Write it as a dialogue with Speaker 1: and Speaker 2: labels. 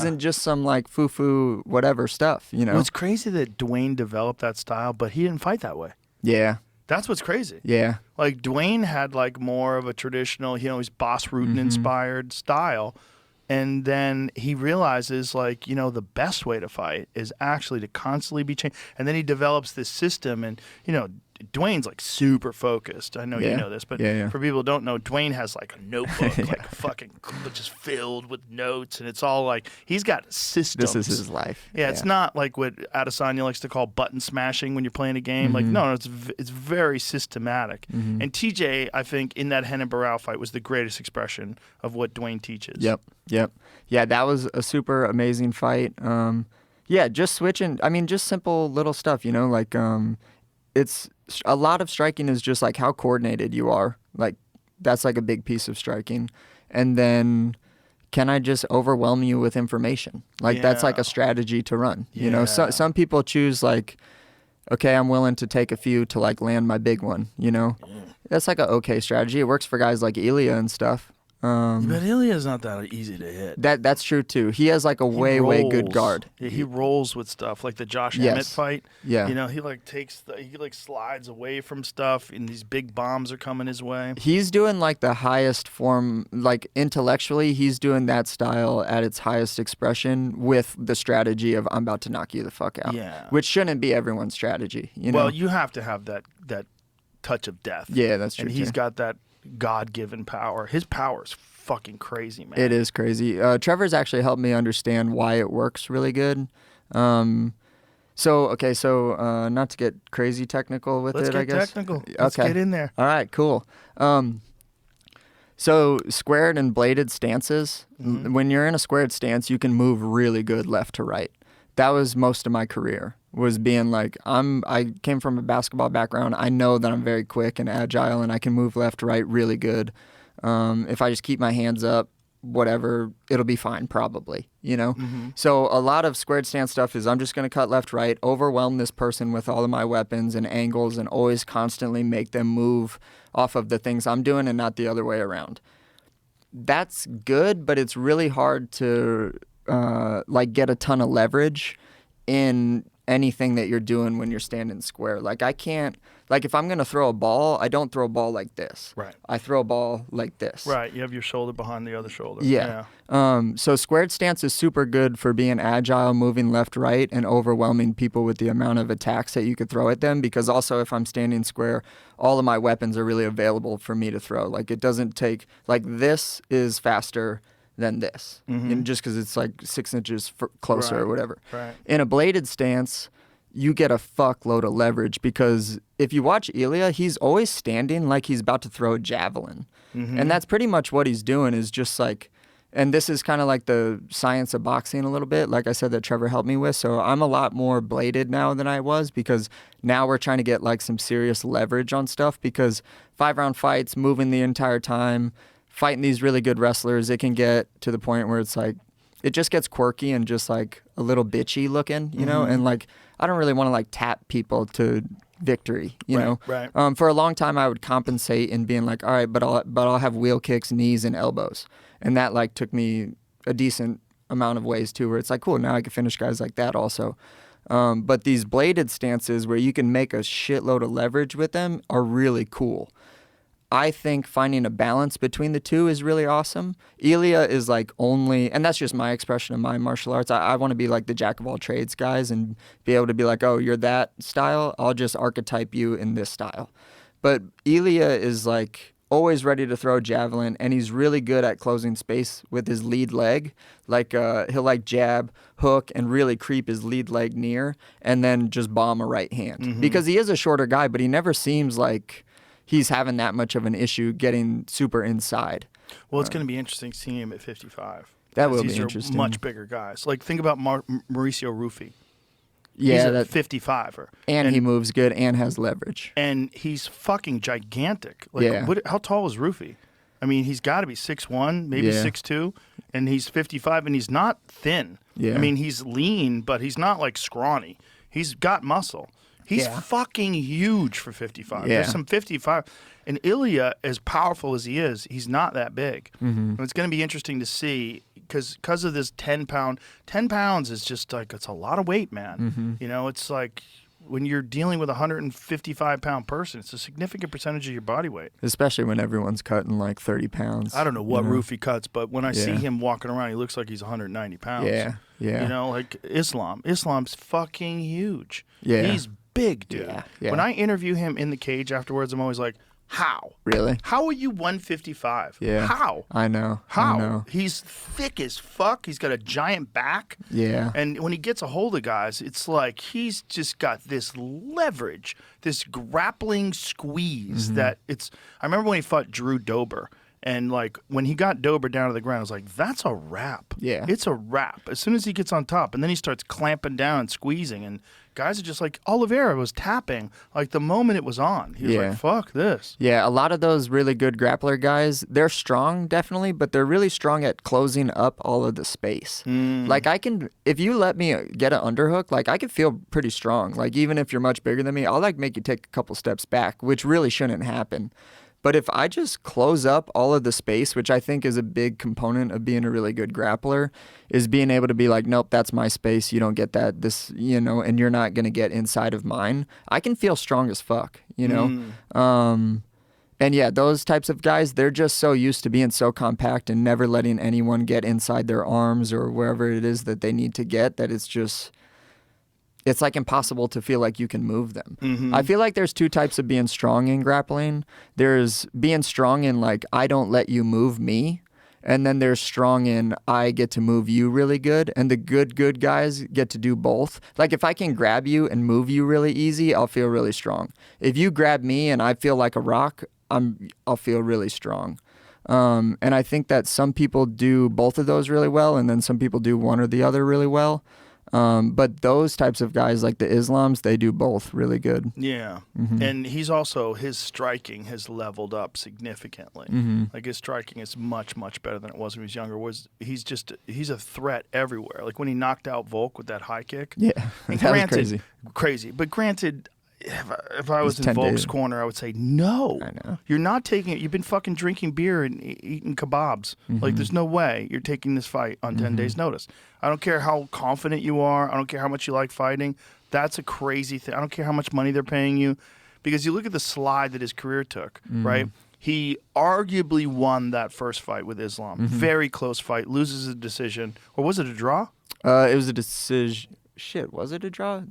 Speaker 1: isn't just some like foo-foo whatever stuff, you know?
Speaker 2: Well, it's crazy that Dwayne developed that style, but he didn't fight that way.
Speaker 1: Yeah.
Speaker 2: That's what's crazy.
Speaker 1: Yeah.
Speaker 2: Like Dwayne had like more of a traditional, he's Boss Rutan inspired style. And then he realizes like, the best way to fight is actually to constantly be changed. And then he develops this system and, Dwayne's like super focused. I know you know this, but for people who don't know, Dwayne has like a notebook, like fucking just filled with notes, and it's all like he's got systems.
Speaker 1: This is his life.
Speaker 2: Yeah, it's not like what Adesanya likes to call button smashing when you're playing a game. Like no, it's very systematic. And TJ, I think, in that Renan Barão fight was the greatest expression of what Dwayne teaches.
Speaker 1: Yep. Yeah, that was a super amazing fight. Just switching. I mean, just simple little stuff, like it's a lot of striking is just like how coordinated you are. Like that's like a big piece of striking. And then can I just overwhelm you with information? Like that's like a strategy to run. Some people choose like, okay, I'm willing to take a few to like land my big one, That's like a okay strategy. It works for guys like Ilya and stuff.
Speaker 2: But Ilya's not that easy to hit.
Speaker 1: That's true too. He has like a way good guard.
Speaker 2: Yeah, he rolls with stuff like the Josh Emmett fight.
Speaker 1: Yeah,
Speaker 2: he like he slides away from stuff, and these big bombs are coming his way.
Speaker 1: He's doing like the highest form, like intellectually, he's doing that style at its highest expression with the strategy of I'm about to knock you the fuck out.
Speaker 2: Yeah,
Speaker 1: which shouldn't be everyone's strategy.
Speaker 2: Well, you have to have that touch of death.
Speaker 1: Yeah, that's true.
Speaker 2: And he's got that God-given power. His power is fucking crazy, man.
Speaker 1: It is crazy. Trevor's actually helped me understand why it works really good. So not to get crazy technical with
Speaker 2: Let's
Speaker 1: it, I guess.
Speaker 2: Let's get technical. Let's get in there.
Speaker 1: All right, cool. So squared and bladed stances, when you're in a squared stance, you can move really good left to right. That was most of my career, was being like, I came from a basketball background. I know that I'm very quick and agile and I can move left to right really good. If I just keep my hands up, whatever, it'll be fine probably, So a lot of squared stance stuff is I'm just going to cut left, right, overwhelm this person with all of my weapons and angles and always constantly make them move off of the things I'm doing and not the other way around. That's good, but it's really hard to get a ton of leverage in anything that you're doing when you're standing square. Like I can't, like if I'm going to throw a ball, I don't throw a ball like this.
Speaker 2: Right.
Speaker 1: I throw a ball like this.
Speaker 2: Right. You have your shoulder behind the other shoulder.
Speaker 1: Yeah. So squared stance is super good for being agile, moving left, right, and overwhelming people with the amount of attacks that you could throw at them. Because also if I'm standing square, all of my weapons are really available for me to throw. Like it doesn't take, like this is faster than this, and just because it's like 6 inches closer or whatever.
Speaker 2: Right.
Speaker 1: In a bladed stance, you get a fuckload of leverage because if you watch Ilya, he's always standing like he's about to throw a javelin. And that's pretty much what he's doing is just like, and this is kind of like the science of boxing a little bit, like I said, that Trevor helped me with. So I'm a lot more bladed now than I was because now we're trying to get like some serious leverage on stuff because 5-round fights, moving the entire time, fighting these really good wrestlers, it can get to the point where it's like, it just gets quirky and just like a little bitchy looking, and like, I don't really want to like tap people to victory, you know?
Speaker 2: Right.
Speaker 1: For a long time, I would compensate in being like, all right, but I'll have wheel kicks, knees, and elbows. And that like took me a decent amount of ways too, where it's like, cool, now I can finish guys like that also. But these bladed stances where you can make a shitload of leverage with them are really cool. I think finding a balance between the two is really awesome. Ilya is like only, and that's just my expression of my martial arts. I want to be like the jack of all trades guys and be able to be like, oh, you're that style. I'll just archetype you in this style. But Ilya is like always ready to throw javelin, and he's really good at closing space with his lead leg. Like he'll like jab, hook, and really creep his lead leg near, and then just bomb a right hand. Because he is a shorter guy, but he never seems like he's having that much of an issue getting super inside.
Speaker 2: Well, it's going to be interesting seeing him at 55.
Speaker 1: That will be
Speaker 2: these
Speaker 1: interesting.
Speaker 2: Are much bigger guys. Like, think about Mauricio Ruffi.
Speaker 1: Yeah,
Speaker 2: he's a 55er.
Speaker 1: And he moves good and has leverage.
Speaker 2: And he's fucking gigantic. Like,
Speaker 1: yeah.
Speaker 2: How tall is Ruffi? I mean, he's got to be 6'1", maybe 6'2", and he's 55, and he's not thin.
Speaker 1: Yeah.
Speaker 2: I mean, he's lean, but he's not, like, scrawny. He's got muscle. He's
Speaker 1: Yeah.
Speaker 2: fucking huge for 55.
Speaker 1: Yeah.
Speaker 2: There's some 55. And Ilya, as powerful as he is, he's not that big.
Speaker 1: Mm-hmm.
Speaker 2: And it's going to be interesting to see because of this 10 pounds is just like, it's a lot of weight, man.
Speaker 1: Mm-hmm.
Speaker 2: You know, it's like when you're dealing with a 155-pound person, it's a significant percentage of your body weight.
Speaker 1: Especially when everyone's cutting like 30 pounds.
Speaker 2: I don't know what
Speaker 1: you
Speaker 2: roof he cuts, but when I see
Speaker 1: Yeah.
Speaker 2: him walking around, he looks like he's 190 pounds.
Speaker 1: Yeah. Yeah.
Speaker 2: You know, like Islam's fucking huge.
Speaker 1: Yeah.
Speaker 2: He's big, dude.
Speaker 1: Yeah, yeah.
Speaker 2: When I interview him in the cage afterwards, I'm always like, how?
Speaker 1: Really?
Speaker 2: How are you 155?
Speaker 1: Yeah.
Speaker 2: How?
Speaker 1: I know.
Speaker 2: How?
Speaker 1: I know.
Speaker 2: He's thick as fuck. He's got a giant back.
Speaker 1: Yeah.
Speaker 2: And when he gets a hold of guys, it's like he's just got this leverage, this grappling squeeze
Speaker 1: Mm-hmm.
Speaker 2: that it's. I remember when he fought Drew Dober. And like when he got Dober down to the ground, I was like, that's a wrap.
Speaker 1: Yeah.
Speaker 2: It's a wrap. As soon as he gets on top, and then he starts clamping down and squeezing, and guys are just like, Oliveira was tapping like the moment it was on. He was
Speaker 1: Yeah.
Speaker 2: like, fuck this.
Speaker 1: Yeah, a lot of those really good grappler guys, they're strong, definitely, but they're really strong at closing up all of the space. Like if you let me get an underhook, like I can feel pretty strong. Like even if you're much bigger than me, I'll like make you take a couple steps back, which really shouldn't happen. But if I just close up all of the space, which I think is a big component of being a really good grappler, is being able to be like, nope, that's my space. You don't get that. This, and you're not going to get inside of mine. I can feel strong as fuck, And yeah, those types of guys, they're just so used to being so compact and never letting anyone get inside their arms or wherever it is that they need to get, that it's like impossible to feel like you can move them.
Speaker 2: Mm-hmm.
Speaker 1: I feel like there's two types of being strong in grappling. There's being strong in like, I don't let you move me. And then there's strong in, I get to move you really good. And the good guys get to do both. Like if I can grab you and move you really easy, I'll feel really strong. If you grab me and I feel like a rock, I'll feel really strong. And I think that some people do both of those really well. And then some people do one or the other really well. But those types of guys like the Islams, they do both really good.
Speaker 2: Yeah.
Speaker 1: Mm-hmm.
Speaker 2: And he's also, his striking has leveled up significantly.
Speaker 1: Mm-hmm.
Speaker 2: Like his striking is much, much better than it was when he was younger. He's a threat everywhere. Like when he knocked out Volk with that high kick.
Speaker 1: Yeah,
Speaker 2: And
Speaker 1: that was crazy.
Speaker 2: Crazy. But granted, if I was in
Speaker 1: 10
Speaker 2: Volk's
Speaker 1: days.
Speaker 2: corner, I would say, no.
Speaker 1: I know.
Speaker 2: You're not taking it. You've been fucking drinking beer and eating kebabs. Like there's no way you're taking this fight on 10 days notice. I don't care how confident you are. I don't care how much you like fighting. That's a crazy thing. I don't care how much money they're paying you. Because you look at the slide that his career took, right? He arguably won that first fight with Islam. Very close fight. Loses a decision. Or was it a draw?
Speaker 1: It was a decision. Shit, was it a draw?